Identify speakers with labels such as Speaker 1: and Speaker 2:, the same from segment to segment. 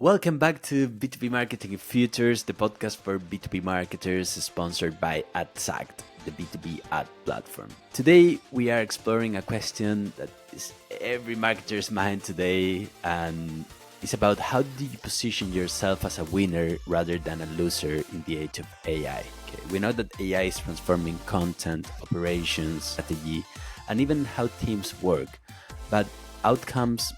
Speaker 1: Welcome back to B2B Marketing Futures, the podcast for B2B marketers sponsored by Exact, the B2B ad platform. Today, we are exploring a question that is every marketer's mind today, and it's about how do you position yourself as a winner rather than a loser in the age of AI. Okay, we know that AI is transforming content, operations, strategy, and even how teams work, but outcomes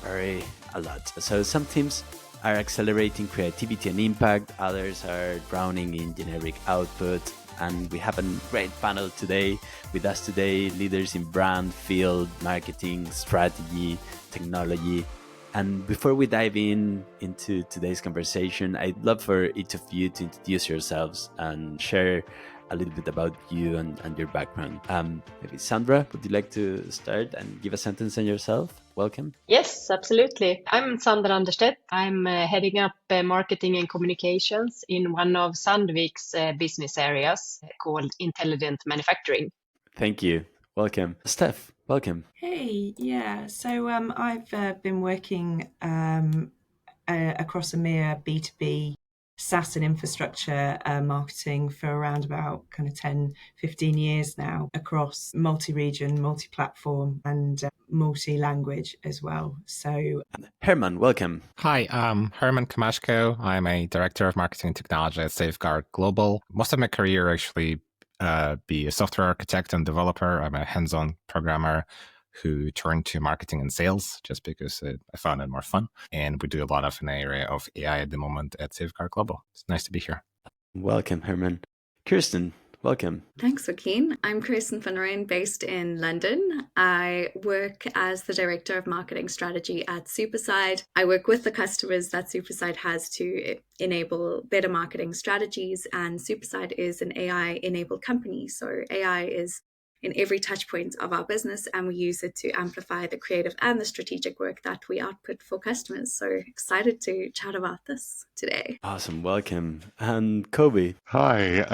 Speaker 1: vary a lot. So some teams are accelerating creativity and impact, others are drowning in generic output, and we have a great panel today with us today, leaders in brand, field, marketing, strategy, technology. And before we dive into today's conversation, I'd love for each of you to introduce yourselves and share a little bit about you and your background. Maybe Sandra, would you like to start and give a sentence on yourself? Welcome.
Speaker 2: Yes, absolutely. I'm Sandra Anderstedt. I'm heading up marketing and communications in one of Sandvik's business areas called intelligent manufacturing.
Speaker 1: Thank you. Welcome. Steph, welcome.
Speaker 3: Hey, yeah. So I've been working across EMEA B2B SaaS and infrastructure marketing for around about kind of 10, 15 years now across multi-region, multi-platform and multi-language as well. So
Speaker 1: Herman, welcome.
Speaker 4: Hi, I'm Herman Komashko. I'm a director of marketing and technology at Safeguard Global. Most of my career actually be a software architect and developer. I'm a hands-on programmer who turned to marketing and sales just because I found it more fun. And we do a lot of an area of AI at the moment at Safeguard Global. It's nice to be here.
Speaker 1: Welcome, Herman. Kirsten, welcome.
Speaker 5: Thanks, Joaquin. I'm Kirsten van Rooyen, based in London. I work as the Director of Marketing Strategy at Superside. I work with the customers that Superside has to enable better marketing strategies, and Superside is an AI-enabled company. So AI is in every touch point of our business, and we use it to amplify the creative and the strategic work that we output for customers. So excited to chat about this today.
Speaker 1: Awesome, welcome. And Koby.
Speaker 6: Hi,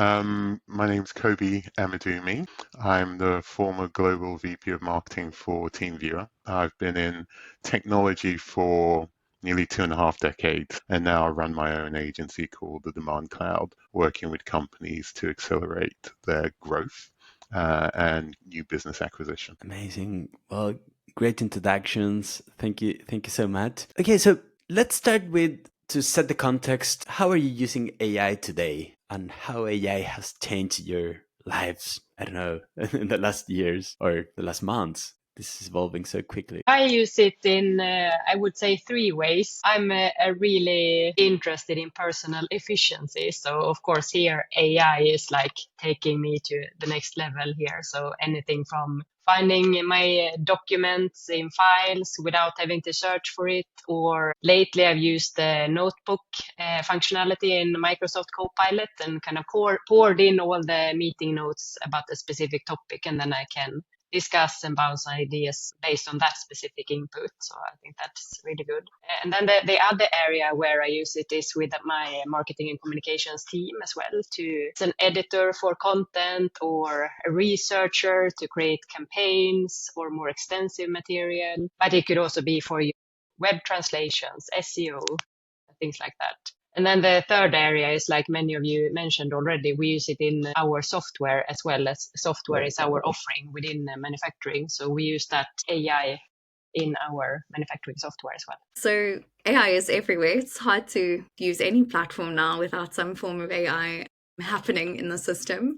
Speaker 6: my name's Koby Amedume. I'm the former Global VP of Marketing for TeamViewer. I've been in technology for nearly 2.5 decades, and now I run my own agency called The Demand Cloud, working with companies to accelerate their growth and new business acquisition.
Speaker 1: Amazing. Well, great introductions. Thank you so much. Okay, so let's start with, to set the context, how are you using AI today and how AI has changed your lives, I don't know, in the last years or the last months? This is evolving so quickly.
Speaker 2: I use it in, I would say, 3 ways. I'm really interested in personal efficiency. So, of course, here AI is like taking me to the next level here. So anything from finding my documents in files without having to search for it, or lately I've used the notebook functionality in Microsoft Copilot and kind of poured in all the meeting notes about a specific topic, and then I can discuss and bounce ideas based on that specific input. So I think that's really good. And then the other area where I use it is with my marketing and communications team as well. It's an editor for content or a researcher to create campaigns or more extensive material. But it could also be for web translations, SEO, things like that. And then the third area is, like many of you mentioned already, we use it in our software as well, as software is our offering within manufacturing. So we use that AI in our manufacturing software as well.
Speaker 5: So AI is everywhere. It's hard to use any platform now without some form of AI happening in the system.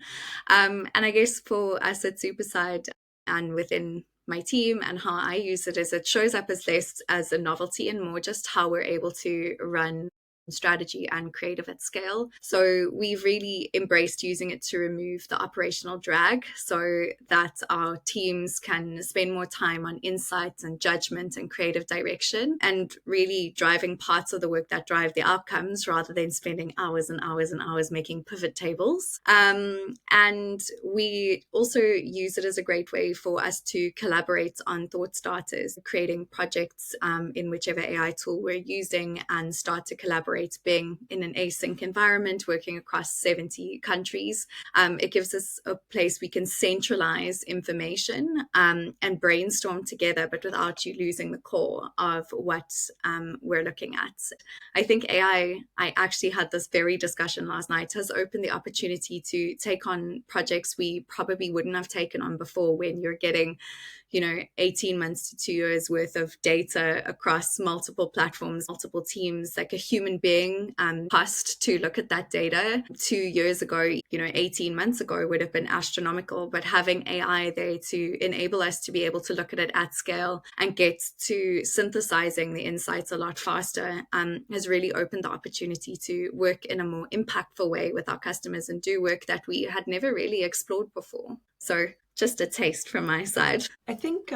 Speaker 5: And I guess for us at Superside and within my team and how I use it, is it shows up as less as a novelty and more just how we're able to run strategy and creative at scale. So we've really embraced using it to remove the operational drag so that our teams can spend more time on insights and judgment and creative direction, and really driving parts of the work that drive the outcomes rather than spending hours and hours and hours making pivot tables. And we also use it as a great way for us to collaborate on thought starters, creating projects in whichever AI tool we're using, and start to collaborate operate being in an async environment, working across 70 countries. It gives us a place we can centralize information and brainstorm together, but without you losing the core of what we're looking at. I think AI, I actually had this very discussion last night, has opened the opportunity to take on projects we probably wouldn't have taken on before, when you're getting 18 months to 2 years worth of data across multiple platforms, multiple teams. Like a human being cost to look at that data 2 years ago, 18 months ago would have been astronomical. But having AI there to enable us to be able to look at it at scale and get to synthesizing the insights a lot faster has really opened the opportunity to work in a more impactful way with our customers and do work that we had never really explored before. So just a taste from my side.
Speaker 3: I think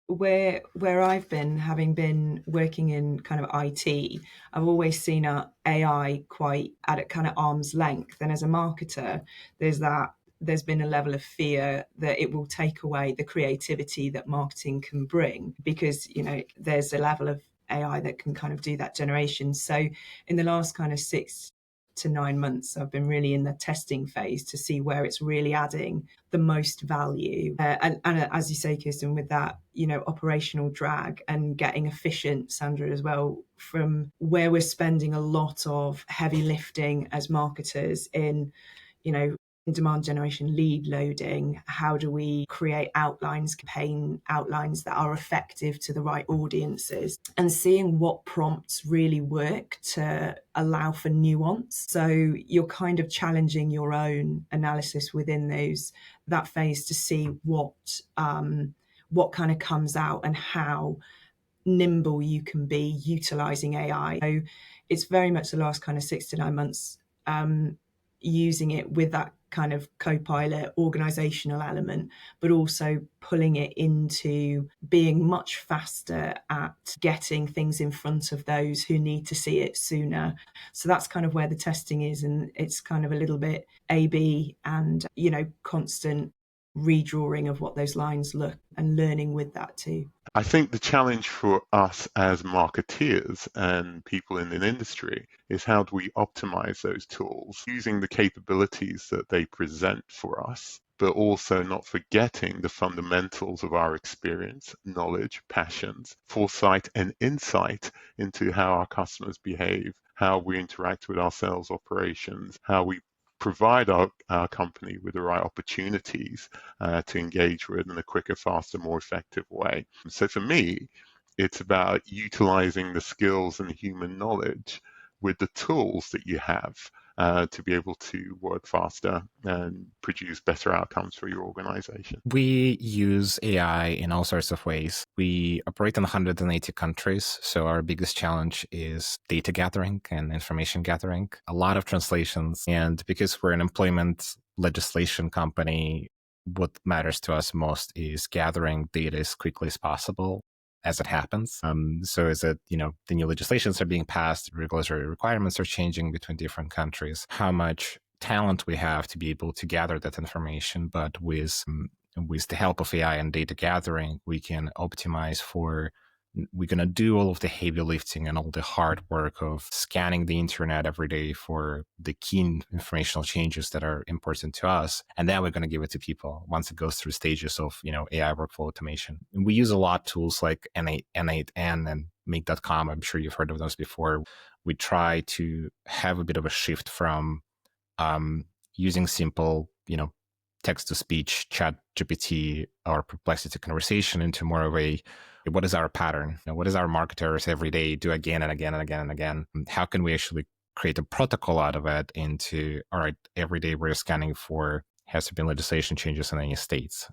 Speaker 3: where I've been, having been working in kind of IT, I've always seen AI quite at a kind of arm's length. And as a marketer, there's been a level of fear that it will take away the creativity that marketing can bring, because, there's a level of AI that can kind of do that generation. So in the last kind of 6 to 9 months, I've been really in the testing phase to see where it's really adding the most value. And as you say, Kirsten, with that, operational drag and getting efficient, Sandra, as well, from where we're spending a lot of heavy lifting as marketers in, demand generation, lead loading. How do we create outlines, campaign outlines that are effective to the right audiences, and seeing what prompts really work to allow for nuance. So you're kind of challenging your own analysis within that phase to see what kind of comes out and how nimble you can be utilizing AI. So it's very much the last kind of 6 to 9 months using it with that kind of co-pilot organizational element, but also pulling it into being much faster at getting things in front of those who need to see it sooner. So that's kind of where the testing is, and it's kind of a little bit A/B and constant redrawing of what those lines look and learning with that too.
Speaker 6: I think the challenge for us as marketeers and people in an industry is how do we optimize those tools using the capabilities that they present for us, but also not forgetting the fundamentals of our experience, knowledge, passions, foresight, and insight into how our customers behave, how we interact with our sales operations, how we provide our company with the right opportunities to engage with in a quicker, faster, more effective way. So for me, it's about utilizing the skills and human knowledge with the tools that you have to be able to work faster and produce better outcomes for your organization.
Speaker 4: We use AI in all sorts of ways. We operate in 180 countries, so our biggest challenge is data gathering and information gathering, a lot of translations. And because we're an employment legislation company, what matters to us most is gathering data as quickly as possible as it happens. So as the new legislations are being passed, regulatory requirements are changing between different countries, how much talent we have to be able to gather that information. But with the help of AI and data gathering, we can optimize we're going to do all of the heavy lifting and all the hard work of scanning the internet every day for the key informational changes that are important to us. And then we're going to give it to people once it goes through stages of, AI workflow automation. And we use a lot of tools like N8N and Make.com. I'm sure you've heard of those before. We try to have a bit of a shift from using simple, text-to-speech, chat GPT or Perplexity conversation into more of a, what is our pattern? What does our marketers every day do again and again and again and again? How can we actually create a protocol out of it into, all right, every day we're scanning for, has there been legislation changes in any states?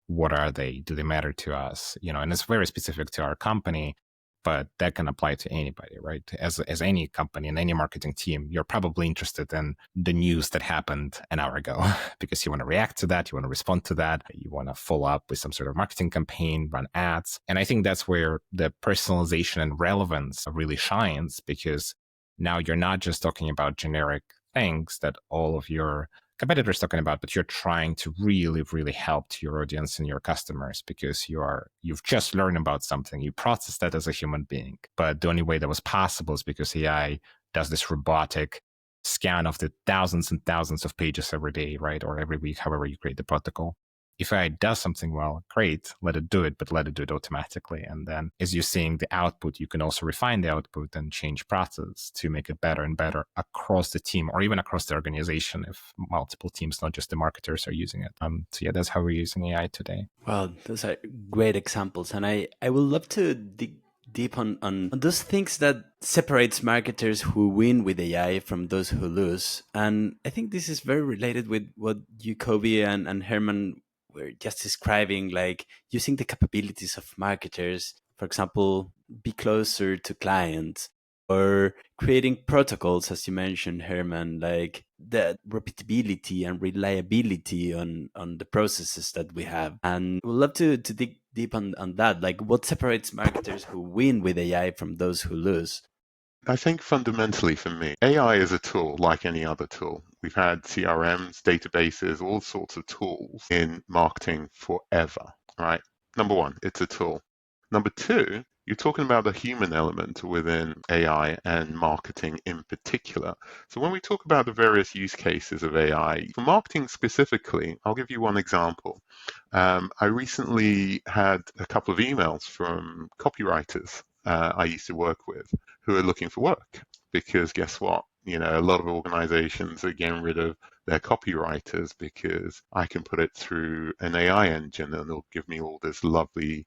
Speaker 4: What are they? Do they matter to us? And it's very specific to our company, but that can apply to anybody, right? As any company and any marketing team, you're probably interested in the news that happened an hour ago because you want to react to that, you want to respond to that, you want to follow up with some sort of marketing campaign, run ads. And I think that's where the personalization and relevance really shines, because now you're not just talking about generic things that all of your competitors talking about, but you're trying to really, really help to your audience and your customers because you've just learned about something. You process that as a human being, but the only way that was possible is because AI does this robotic scan of the thousands and thousands of pages every day, right? Or every week, however you create the protocol. If AI does something well, great, let it do it, but let it do it automatically. And then as you're seeing the output, you can also refine the output and change process to make it better and better across the team or even across the organization if multiple teams, not just the marketers, are using it. So yeah, that's how we're using AI today.
Speaker 1: Well, those are great examples. And I would love to dig deep on those things that separates marketers who win with AI from those who lose. And I think this is very related with what you, Koby, and Herman were just describing, like using the capabilities of marketers, for example, be closer to clients, or creating protocols, as you mentioned, Herman, like the repeatability and reliability on the processes that we have. And we'd love to dig deep on that. Like, what separates marketers who win with AI from those who lose?
Speaker 6: I think fundamentally for me, AI is a tool like any other tool. We've had CRMs, databases, all sorts of tools in marketing forever, right? Number one, it's a tool. Number two, you're talking about the human element within AI and marketing in particular. So when we talk about the various use cases of AI, for marketing specifically, I'll give you one example. I recently had a couple of emails from copywriters I used to work with who are looking for work, because guess what? A lot of organizations are getting rid of their copywriters because I can put it through an AI engine and it'll give me all this lovely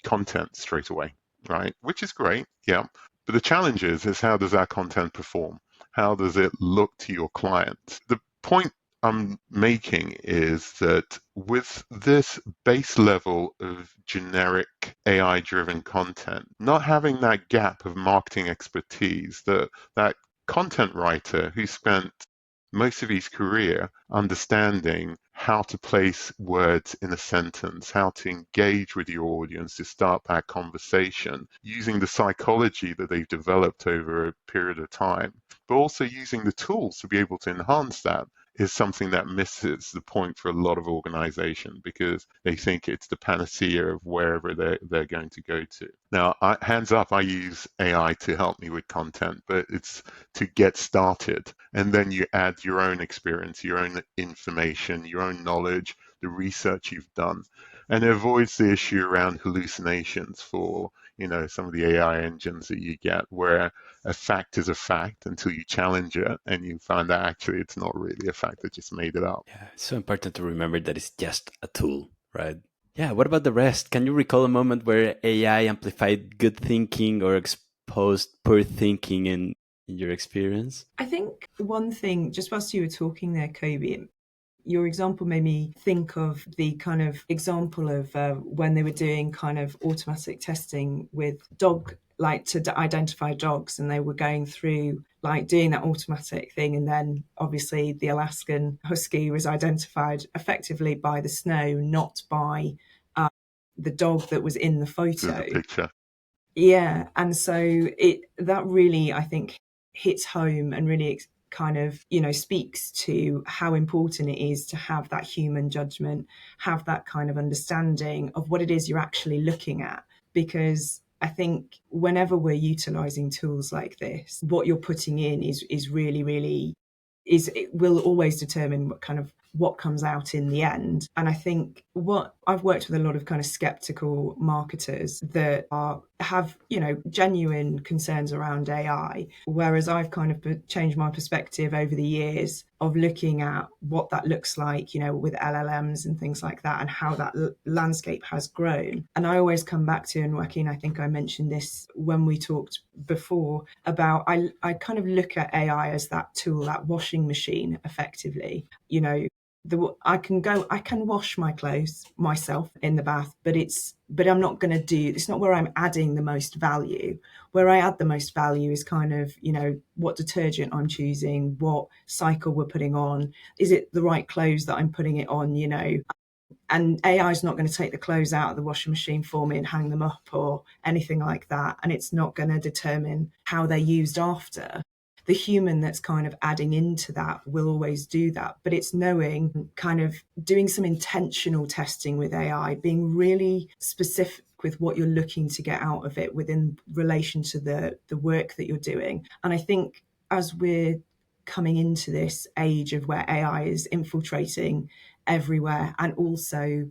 Speaker 6: content straight away, right? Which is great, yeah. But the challenge is how does that content perform? How does it look to your client? The point I'm making is that with this base level of generic AI-driven content, not having that gap of marketing expertise, that content writer who spent most of his career understanding how to place words in a sentence, how to engage with your audience to start that conversation, using the psychology that they've developed over a period of time, but also using the tools to be able to enhance that, is something that misses the point for a lot of organizations because they think it's the panacea of wherever they're going to go to. Now, hands up, I use AI to help me with content, but it's to get started. And then you add your own experience, your own information, your own knowledge, the research you've done. And it avoids the issue around hallucinations for some of the AI engines that you get, where a fact is a fact until you challenge it and you find that actually it's not really a fact, they just made it up.
Speaker 1: Yeah, it's so important to remember that it's just a tool, right? Yeah, what about the rest? Can you recall a moment where AI amplified good thinking or exposed poor thinking in your experience?
Speaker 3: I think one thing, just whilst you were talking there, Koby, your example made me think of the kind of example of when they were doing kind of automatic testing with to identify dogs, and they were going through like doing that automatic thing, and then obviously the Alaskan Husky was identified effectively by the snow, not by the dog that was in the photo.
Speaker 6: In the picture.
Speaker 3: Yeah, and so that really, I think, hits home and really kind of speaks to how important it is to have that human judgment, have that kind of understanding of what it is you're actually looking at. Because I think whenever we're utilizing tools like this, what you're putting in is really, really it will always determine what comes out in the end. And I think I've worked with a lot of kind of skeptical marketers that have genuine concerns around AI, whereas I've kind of changed my perspective over the years of looking at what that looks like, with LLMs and things like that, and how that landscape has grown. And I always come back to, and Joaquin, I think I mentioned this when we talked before, about I kind of look at AI as that tool, that washing machine, effectively. I can wash my clothes myself in the bath, but I'm not going to it's not where I'm adding the most value. Where I add the most value is kind of, what detergent I'm choosing, what cycle we're putting on. Is it the right clothes that I'm putting it on, And AI is not going to take the clothes out of the washing machine for me and hang them up or anything like that. And it's not going to determine how they're used after. The human that's kind of adding into that will always do that. But it's knowing, kind of doing some intentional testing with AI, being really specific, with what you're looking to get out of it within relation to the work that you're doing. And I think as we're coming into this age of where AI is infiltrating everywhere, and also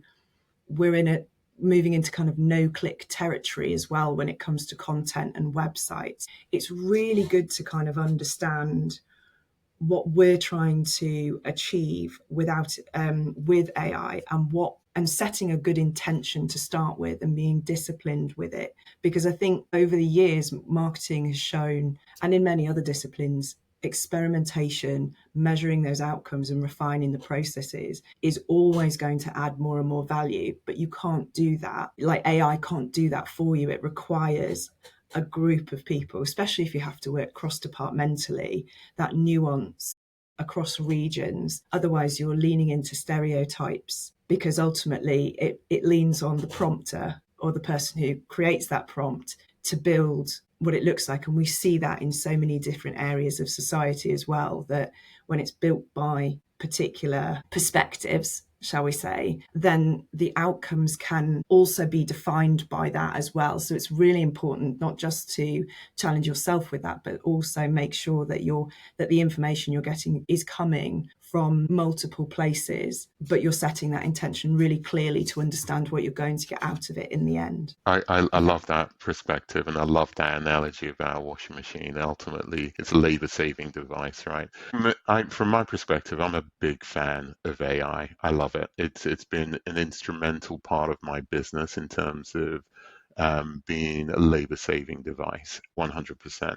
Speaker 3: we're moving into kind of no-click territory as well when it comes to content and websites, it's really good to kind of understand what we're trying to achieve with AI, and setting a good intention to start with and being disciplined with it. Because I think over the years, marketing has shown, and in many other disciplines, experimentation, measuring those outcomes and refining the processes is always going to add more and more value. But you can't do that. Like AI can't do that for you. It requires a group of people, especially if you have to work cross-departmentally, that nuance across regions. Otherwise, you're leaning into stereotypes, because ultimately it leans on the prompter or the person who creates that prompt to build what it looks like. And we see that in so many different areas of society as well, that when it's built by particular perspectives, shall we say, then the outcomes can also be defined by that as well. So it's really important not just to challenge yourself with that, but also make sure that the information you're getting is coming from multiple places, but you're setting that intention really clearly to understand what you're going to get out of it in the end.
Speaker 6: I love that perspective, and I love that analogy about a washing machine. Ultimately, it's a labor-saving device, right? From my perspective, I'm a big fan of AI. I love it. It's been an instrumental part of my business in terms of being a labor-saving device, 100%.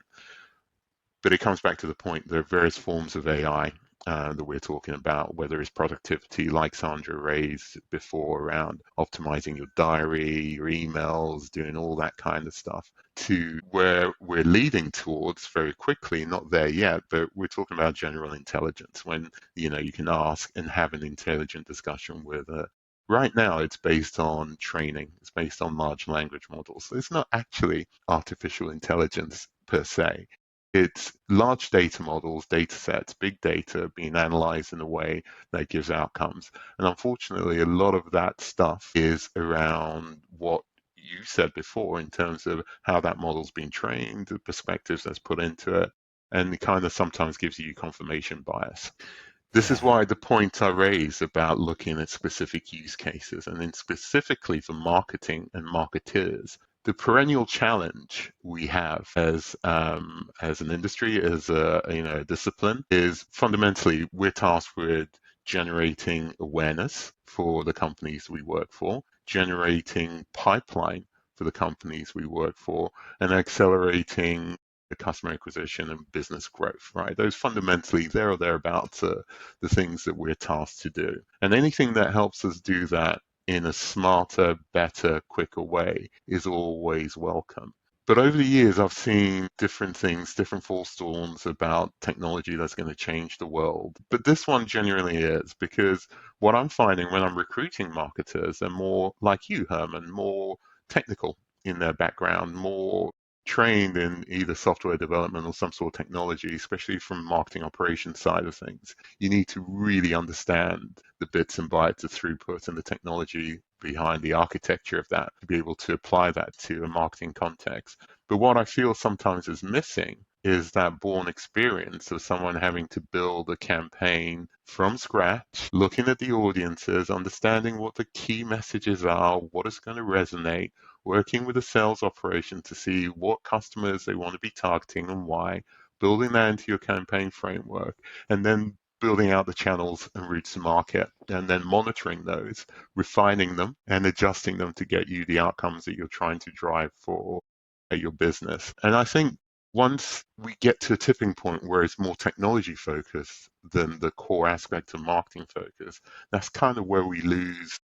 Speaker 6: But it comes back to the point, there are various forms of AI that we're talking about, whether it's productivity, like Sandra raised before, around optimizing your diary, your emails, doing all that kind of stuff, to where we're leading towards very quickly, not there yet, but we're talking about general intelligence, when you can ask and have an intelligent discussion with a Right now, it's based on training. It's based on large language models. It's not actually artificial intelligence per se. It's large data models, data sets, big data being analyzed in a way that gives outcomes. And unfortunately, a lot of that stuff is around what you said before in terms of how that model's been trained, the perspectives that's put into it, and it kind of sometimes gives you confirmation bias. This is why the point I raise about looking at specific use cases, and then specifically for marketing and marketers, the perennial challenge we have as an industry, as a discipline, is fundamentally we're tasked with generating awareness for the companies we work for, generating pipeline for the companies we work for, and accelerating the customer acquisition and business growth, right? Those fundamentally, there or thereabouts, are the things that we're tasked to do. And anything that helps us do that in a smarter, better, quicker way is always welcome. But over the years, I've seen different things, different false dawns about technology that's going to change the world. But this one genuinely is, because what I'm finding when I'm recruiting marketers, they're more like you, Herman, more technical in their background, more trained in either software development or some sort of technology, especially from marketing operations side of things. You need to really understand the bits and bytes of throughput and the technology behind the architecture of that to be able to apply that to a marketing context. But what I feel sometimes is missing is that born experience of someone having to build a campaign from scratch, looking at the audiences, understanding what the key messages are, what is going to resonate, working with the sales operation to see what customers they want to be targeting and why, building that into your campaign framework, and then building out the channels and routes to market, and then monitoring those, refining them, and adjusting them to get you the outcomes that you're trying to drive for your business. And I think once we get to a tipping point where it's more technology focused than the core aspect of marketing focus, that's kind of where we lose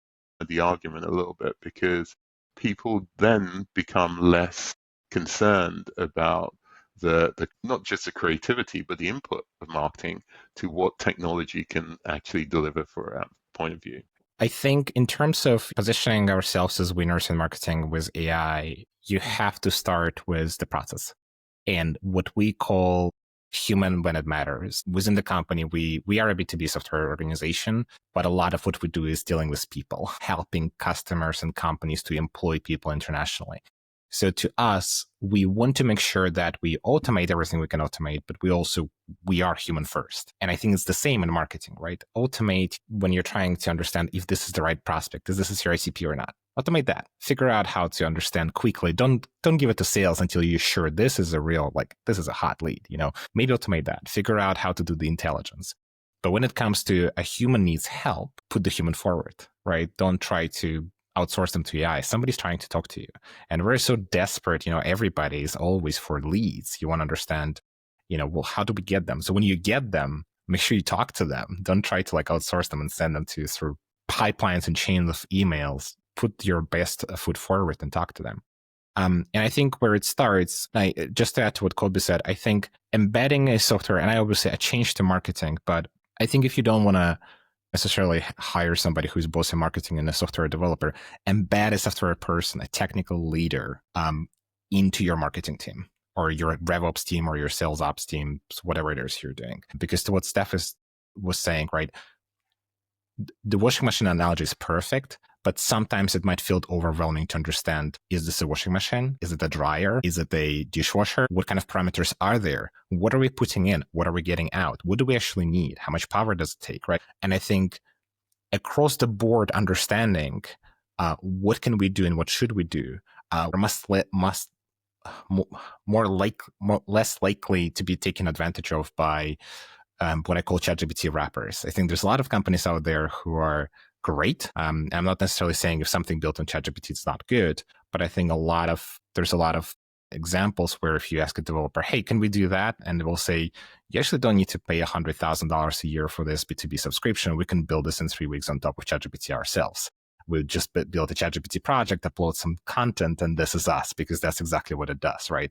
Speaker 6: the argument a little bit, because people then become less concerned about the not just the creativity, but the input of marketing to what technology can actually deliver for a point of view.
Speaker 4: I think in terms of positioning ourselves as winners in marketing with AI, you have to start with the process. And what we call human when it matters. Within the company, we are a B2B software organization, but a lot of what we do is dealing with people, helping customers and companies to employ people internationally. So to us, we want to make sure that we automate everything we can automate, but we are human first. And I think it's the same in marketing, right? Automate when you're trying to understand if this is the right prospect, is this your ICP or not? Automate that. Figure out how to understand quickly. Don't give it to sales until you're sure this is this is a hot lead, Maybe automate that. Figure out how to do the intelligence. But when it comes to a human needs help, put the human forward, right? Don't try to outsource them to AI. Somebody's trying to talk to you. And we're so desperate, everybody is always for leads. You want to understand, well, how do we get them? So when you get them, make sure you talk to them. Don't try to outsource them and send them to through pipelines and chains of emails. Put your best foot forward and talk to them. And I think where it starts, just to add to what Koby said, I think embedding a software, and I always say a change to marketing, but I think if you don't want to necessarily hire somebody who's both in marketing and a software developer, embed a software person, a technical leader into your marketing team or your RevOps team or your sales ops team, whatever it is you're doing. Because to what Steph was saying, right, the washing machine analogy is perfect, but sometimes it might feel overwhelming to understand, is this a washing machine? Is it a dryer? Is it a dishwasher? What kind of parameters are there? What are we putting in? What are we getting out? What do we actually need? How much power does it take, right? And I think across the board understanding what can we do and what should we do less likely to be taken advantage of by what I call ChatGPT wrappers. I think there's a lot of companies out there who are great. I'm not necessarily saying if something built on ChatGPT is not good, but I think there's a lot of examples where if you ask a developer, hey, can we do that? And they will say, you actually don't need to pay $100,000 a year for this B2B subscription. We can build this in 3 weeks on top of ChatGPT ourselves. We'll just build a ChatGPT project, upload some content, and this is us, because that's exactly what it does, right?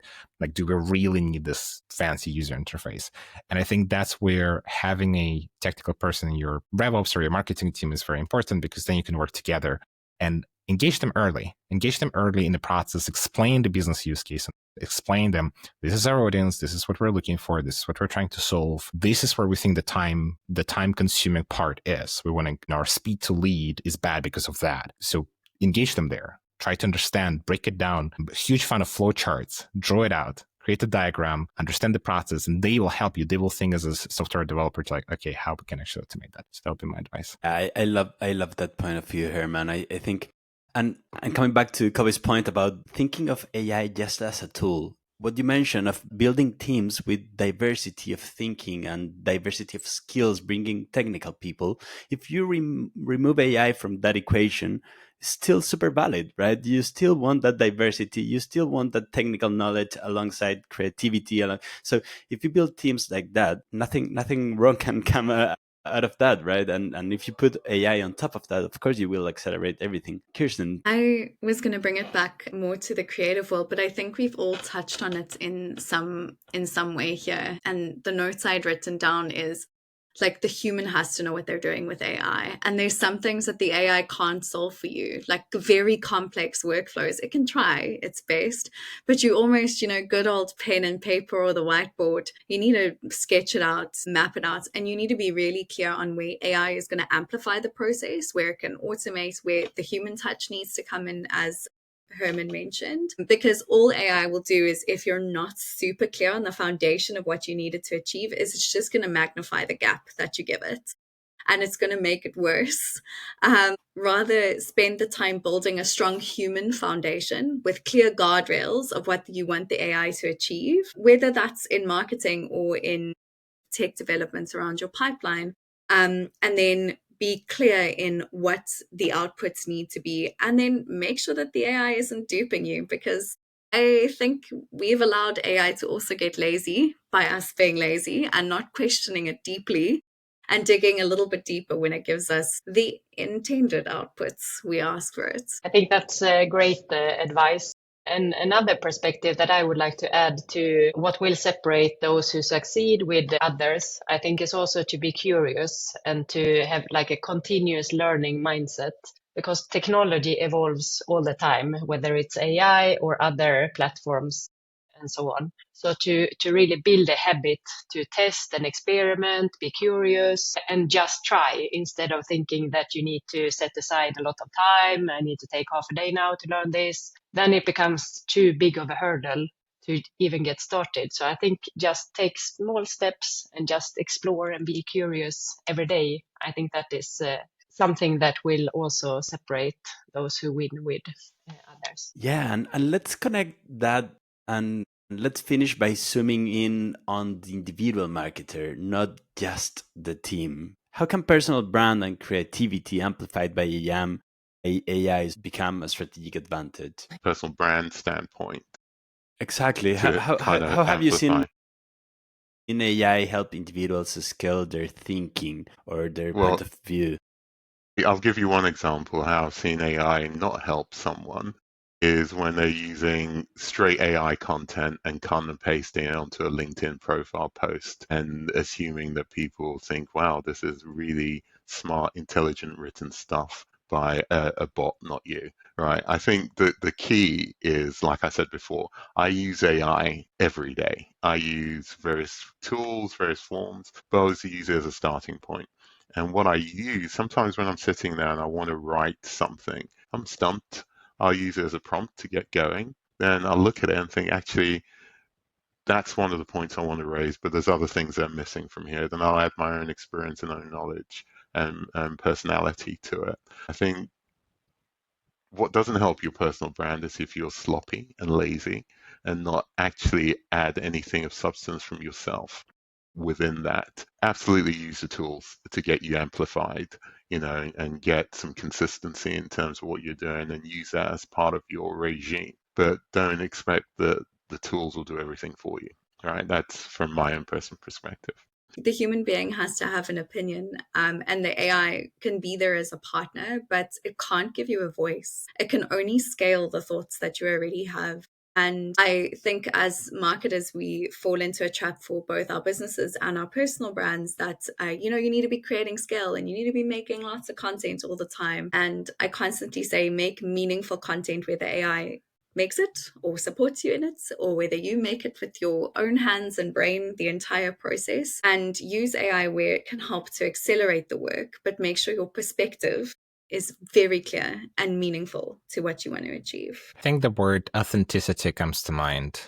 Speaker 4: Do we really need this fancy user interface? And I think that's where having a technical person in your RevOps or your marketing team is very important, because then you can work together and engage them early in the process, explain the business use case, and explain them, this is our audience, this is what we're looking for, this is what we're trying to solve, this is where we think the time consuming part is. We want to, our speed to lead is bad because of that. So engage them there, try to understand, break it down. Huge fan of flowcharts, draw it out, create a diagram, understand the process, and they will help you. They will think as a software developer to okay, how we can actually automate that. So that would be my advice.
Speaker 1: I love that point of view, Herman. I think, and coming back to Koby's point about thinking of AI just as a tool, what you mentioned of building teams with diversity of thinking and diversity of skills, bringing technical people, if you remove AI from that equation, it's still super valid, right? You still want that diversity. You still want that technical knowledge alongside creativity. So if you build teams like that, nothing wrong can come out of that, right? And if you put AI on top of that, of course you will accelerate everything. Kirsten,
Speaker 5: I was going to bring it back more to the creative world, but I think we've all touched on it in some way here. And the notes I'd written down is the human has to know what they're doing with AI. And there's some things that the AI can't solve for you, like very complex workflows. It can try its best, but you almost, good old pen and paper or the whiteboard, you need to sketch it out, map it out, and you need to be really clear on where AI is going to amplify the process, where it can automate, where the human touch needs to come in, as Herman mentioned, because all AI will do is, if you're not super clear on the foundation of what you needed to achieve, is it's just going to magnify the gap that you give it, and it's going to make it worse. Rather spend the time building a strong human foundation with clear guardrails of what you want the AI to achieve, whether that's in marketing or in tech development around your pipeline, and then be clear in what the outputs need to be, and then make sure that the AI isn't duping you, because I think we've allowed AI to also get lazy by us being lazy and not questioning it deeply and digging a little bit deeper when it gives us the intended outputs we ask for it.
Speaker 2: I think that's great advice. And another perspective that I would like to add to what will separate those who succeed with others, I think, is also to be curious and to have a continuous learning mindset, because technology evolves all the time, whether it's AI or other platforms. and so on. So to really build a habit to test and experiment, be curious, and just try instead of thinking that you need to set aside a lot of time. I need to take half a day now to learn this. Then it becomes too big of a hurdle to even get started. So I think just take small steps and just explore and be curious every day. I think that is something that will also separate those who win with others.
Speaker 1: Yeah, and let's connect that, and let's finish by zooming in on the individual marketer, not just the team. How can personal brand and creativity amplified by AI become a strategic advantage?
Speaker 6: Personal brand standpoint.
Speaker 1: Exactly.
Speaker 6: To
Speaker 1: How
Speaker 6: kind of
Speaker 1: have you seen
Speaker 6: amplify.
Speaker 1: in AI help individuals scale their thinking or their point of view?
Speaker 6: I'll give you one example how I've seen AI not help someone is when they're using straight AI content and cut and pasting it onto a LinkedIn profile post and assuming that people think, wow, this is really smart, intelligent written stuff by a bot, not you, right? I think that the key is, like I said before, I use AI every day. I use various tools, various forms, but I also use it as a starting point. And what I use, sometimes when I'm sitting there and I want to write something, I'm stumped. I'll use it as a prompt to get going. Then I'll look at it and think, actually, that's one of the points I want to raise, but there's other things that are missing from here. Then I'll add my own experience and own knowledge and personality to it. I think what doesn't help your personal brand is if you're sloppy and lazy and not actually add anything of substance from yourself within that. Absolutely use the tools to get you amplified, and get some consistency in terms of what you're doing and use that as part of your regime. But don't expect that the tools will do everything for you. All right, that's from my own personal perspective.
Speaker 5: The human being has to have an opinion, and the AI can be there as a partner, but it can't give you a voice. It can only scale the thoughts that you already have. And I think as marketers, we fall into a trap for both our businesses and our personal brands that, you need to be creating scale and you need to be making lots of content all the time. And I constantly say, make meaningful content where the AI makes it or supports you in it, or whether you make it with your own hands and brain the entire process, and use AI where it can help to accelerate the work, but make sure your perspective is very clear and meaningful to what you want to achieve.
Speaker 4: I think the word authenticity comes to mind.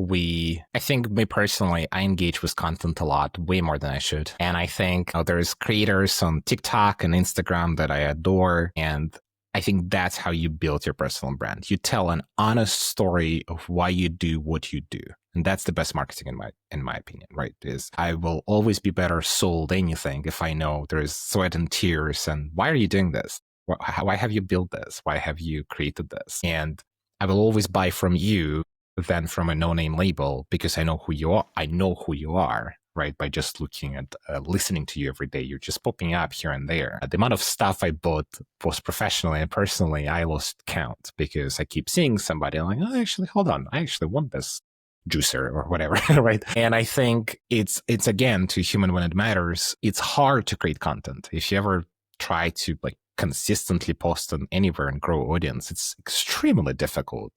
Speaker 4: I think me personally, I engage with content a lot, way more than I should. And I think there's creators on TikTok and Instagram that I adore. And I think that's how you build your personal brand. You tell an honest story of why you do what you do. And that's the best marketing in my opinion, right? Is I will always be better sold anything if I know there's sweat and tears and why are you doing this? Why have you built this? Why have you created this? And I will always buy from you than from a no-name label because I know who you are. I know who you are, right? By just looking at, listening to you every day. You're just popping up here and there. The amount of stuff I bought, both professionally and personally, I lost count because I keep seeing somebody. I'm like, oh, actually, hold on. I actually want this juicer or whatever, right? And I think it's again, to human when it matters, it's hard to create content. If you ever try to consistently post on anywhere and grow audience, it's extremely difficult.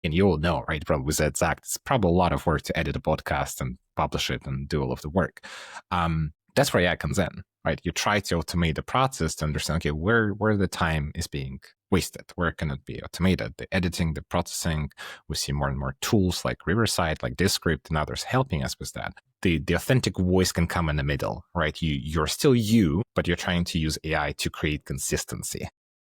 Speaker 4: And you all know, right? Probably with that Zach, it's probably a lot of work to edit a podcast and publish it and do all of the work. That's where AI comes in, right? You try to automate the process to understand, okay, where the time is being wasted, where can it be automated? The editing, the processing, we see more and more tools like Riverside, like Descript and others helping us with that. The authentic voice can come in the middle, right? You're still you, but you're trying to use AI to create consistency.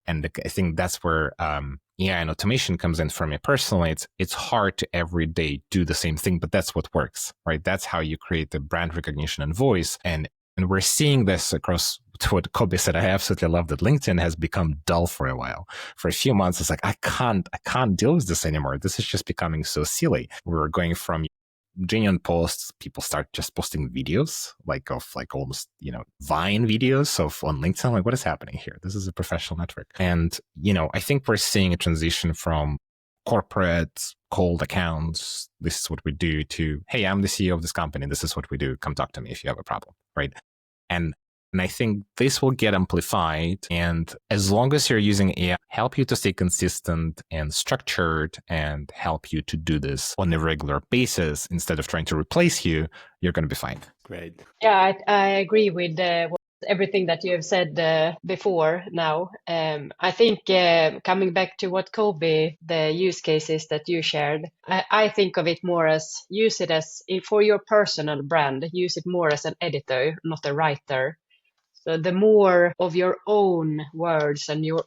Speaker 4: And I think that's where AI and automation comes in for me personally. It's hard to every day do the same thing, but that's what works, right? That's how you create the brand recognition and voice. And we're seeing this across to what Koby said. I absolutely love that LinkedIn has become dull for a while. For a few months, it's like, I can't deal with this anymore. This is just becoming so silly. We're going from genuine posts, people start just posting videos of almost Vine videos on LinkedIn. Like, what is happening here? This is a professional network. And I think we're seeing a transition from corporate cold accounts, this is what we do, to, hey, I'm the CEO of this company, this is what we do, come talk to me if you have a problem, right? And And I think this will get amplified. And as long as you're using AI, help you to stay consistent and structured and help you to do this on a regular basis instead of trying to replace you, you're going to be fine.
Speaker 1: Great.
Speaker 2: Yeah, I agree with everything that you have said before now. I think coming back to what Koby, the use cases that you shared, I think of it more as use it as for your personal brand, use it more as an editor, not a writer. So the more of your own words and your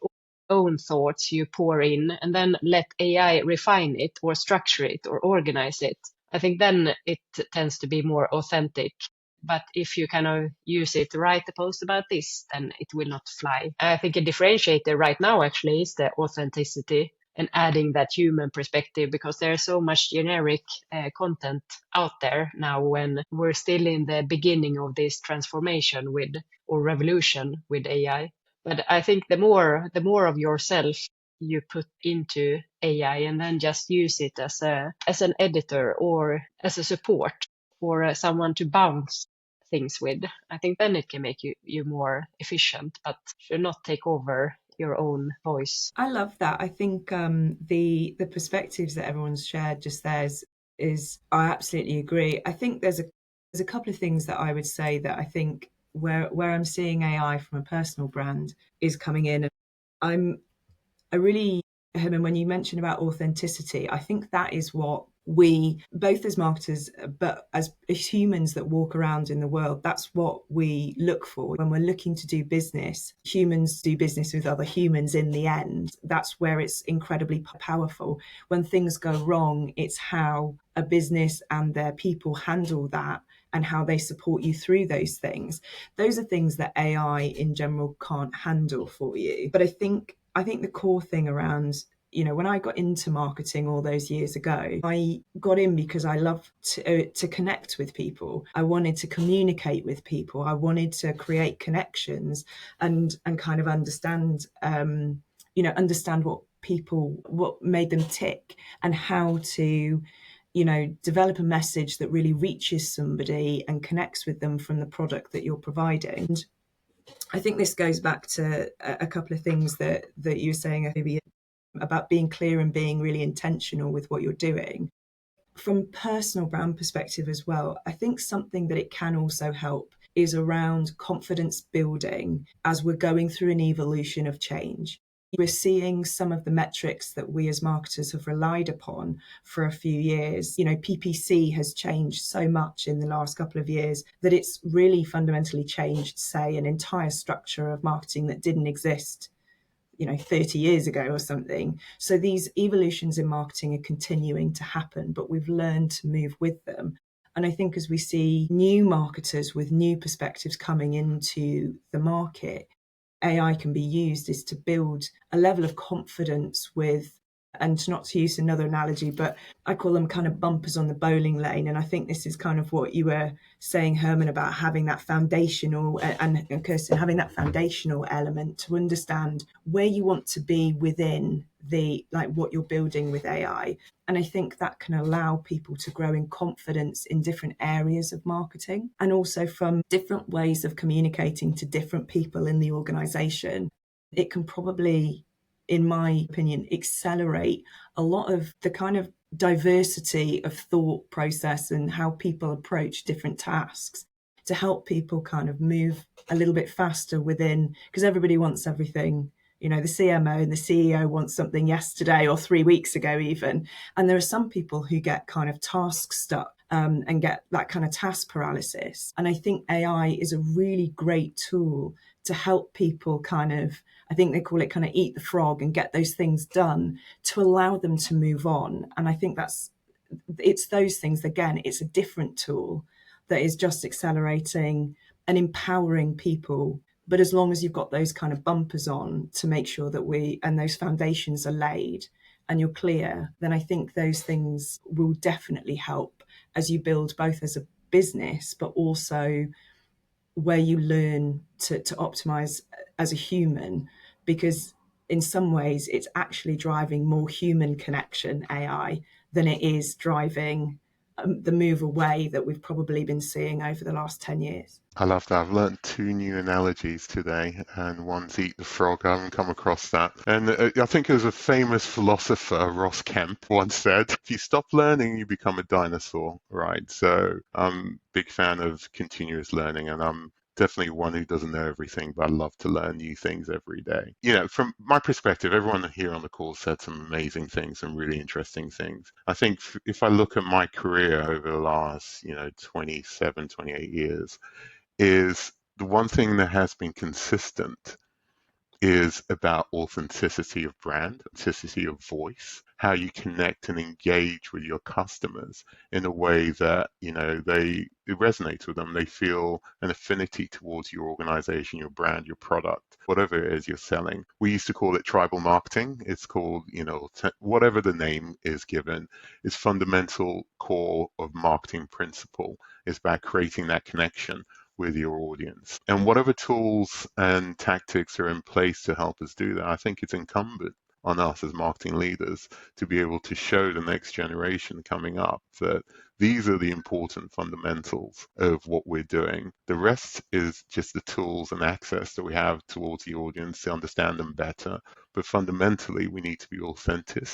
Speaker 2: own thoughts you pour in, and then let AI refine it or structure it or organize it, I think then it tends to be more authentic. But if you kind of use it to write a post about this, then it will not fly. I think a differentiator right now actually is the authenticity and adding that human perspective, because there's so much generic content out there now when we're still in the beginning of this transformation with or revolution with AI. But I think the more of yourself you put into AI and then just use it as an editor or as a support or someone to bounce things with, I think then it can make you more efficient, but should not take over your own voice.
Speaker 3: I love that. I think the perspectives that everyone's shared just there is I absolutely agree. I think there's a couple of things that I would say that I think where I'm seeing AI from a personal brand is coming in. And I really, Herman, when you mentioned about authenticity, I think that is what we, both as marketers, but as humans that walk around in the world, that's what we look for. When we're looking to do business, humans do business with other humans in the end. That's where it's incredibly powerful. When things go wrong, it's how a business and their people handle that and how they support you through those things. Those are things that AI in general can't handle for you. But I think the core thing around, when I got into marketing all those years ago, I got in because I love to connect with people. I wanted to communicate with people. I wanted to create connections and kind of understand what made them tick and how to develop a message that really reaches somebody and connects with them from the product that you're providing. And I think this goes back to a couple of things that you were saying, Koby, about being clear and being really intentional with what you're doing. From personal brand perspective as well, I think something that it can also help is around confidence building as we're going through an evolution of change. We're seeing some of the metrics that we as marketers have relied upon for a few years. PPC has changed so much in the last couple of years that it's really fundamentally changed, say, an entire structure of marketing that didn't exist 30 years ago or something. So these evolutions in marketing are continuing to happen, but we've learned to move with them. And I think as we see new marketers with new perspectives coming into the market, AI can be used is to build a level of confidence with, and not to use another analogy, but I call them kind of bumpers on the bowling lane. And I think this is kind of what you were saying, Herman, about having that foundational, and Kirsten, having that foundational element to understand where you want to be within what you're building with AI. And I think that can allow people to grow in confidence in different areas of marketing and also from different ways of communicating to different people in the organization. It can probably, in my opinion, accelerate a lot of the kind of diversity of thought process and how people approach different tasks to help people kind of move a little bit faster within, because everybody wants everything. The CMO and the CEO want something yesterday or 3 weeks ago even. And there are some people who get kind of task stuck and get that kind of task paralysis. And I think AI is a really great tool to help people kind of, I think they call it kind of eat the frog and get those things done to allow them to move on. And I think it's those things, again, it's a different tool that is just accelerating and empowering people. But as long as you've got those kind of bumpers on to make sure that and those foundations are laid and you're clear, then I think those things will definitely help as you build both as a business, but also where you learn to optimize as a human, because in some ways it's actually driving more human connection, AI, than it is driving the move away that we've probably been seeing over the last 10 years.
Speaker 6: I love that. I've learned 2 new analogies today, and one's eat the frog. I haven't come across that. And I think it was a famous philosopher, Ross Kemp, once said, if you stop learning, you become a dinosaur, right? So I'm a big fan of continuous learning, and I'm definitely one who doesn't know everything, but I love to learn new things every day. From my perspective, everyone here on the call said some amazing things, some really interesting things. I think if I look at my career over the last, 27, 28 years, is the one thing that has been consistent is about authenticity of brand, authenticity of voice, how you connect and engage with your customers in a way that, it resonates with them. They feel an affinity towards your organization, your brand, your product, whatever it is you're selling. We used to call it tribal marketing. It's called, whatever the name is given, is fundamental core of marketing principle. It's about creating that connection with your audience. And whatever tools and tactics are in place to help us do that, I think it's incumbent on us as marketing leaders to be able to show the next generation coming up that these are the important fundamentals of what we're doing. The rest is just the tools and access that we have towards the audience to understand them better. But fundamentally, we need to be authentic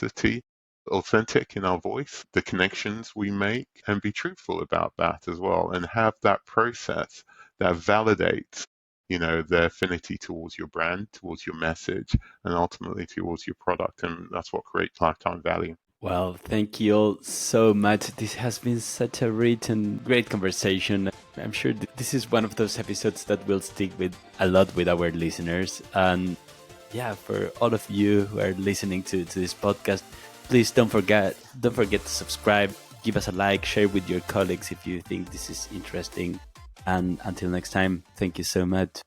Speaker 6: in our voice, the connections we make, and be truthful about that as well, and have that process that validates their affinity towards your brand, towards your message, and ultimately towards your product. And that's what creates lifetime value.
Speaker 1: Well, thank you all so much. This has been such a rich and great conversation. I'm sure this is one of those episodes that will stick with a lot with our listeners. And yeah, for all of you who are listening to this podcast, please don't forget to subscribe, give us a like, share with your colleagues if you think this is interesting. And until next time, thank you so much.